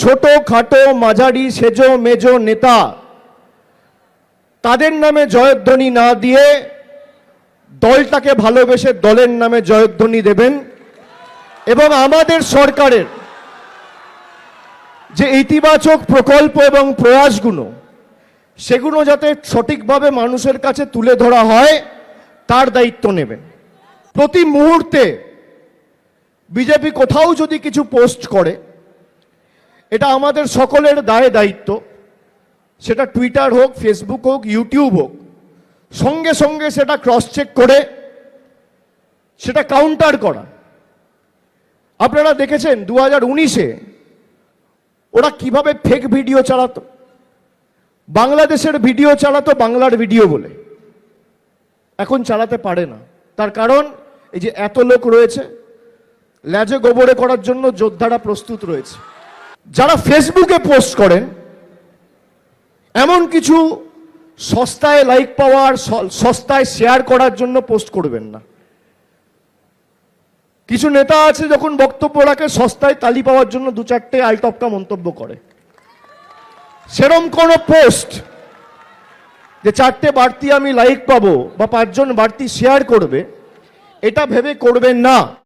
ছোট খাটো মাঝারি সেজো মেজো নেতা তাদের নামে জয়ধ্বনি না দিয়ে দলটাকে ভালোবেসে দলের নামে জয়ধ্বনি দেবেন এবং আমাদের সরকারের যে ইতিবাচক প্রকল্প এবং প্রয়াসগুলো সেগুলো যাতে সঠিকভাবে মানুষের কাছে তুলে ধরা হয় তার দায়িত্ব নেবেন। প্রতি মুহূর্তে বিজেপি কোথাও যদি কিছু পোস্ট করে এটা আমাদের সকলের দায়িত্ব, সেটা টুইটার হোক, ফেসবুক হোক, ইউটিউব হোক, সঙ্গে সঙ্গে সেটা ক্রস চেক করে সেটা কাউন্টার করা। আপনারা দেখেছেন 2019-এ ওরা কিভাবে ফেক ভিডিও চালাতো, বাংলাদেশের ভিডিও চালাতো বাংলার ভিডিও বলে, এখন চালাতে পারে না। তার কারণ এই যে এত লোক রয়েছে, ল্যাজে গোবরে করার জন্য যোদ্ধারা প্রস্তুত রয়েছে। যারা ফেসবুকে পোস্ট করেন এমন কিছু সস্তায় লাইক পাওয়ার, সস্তায় শেয়ার করার জন্য পোস্ট করবেন না। কিছু নেতা আছে যখন বক্তব্য রাখে সস্তায় তালি পাওয়ার জন্য দু চারটে আলটপকা মন্তব্য করে। সেরম কোনো পোস্ট যে চারটে বাড়তি আমি লাইক পাবো বা 5 জন বাড়তি শেয়ার করবে, এটা ভেবে করবেন না।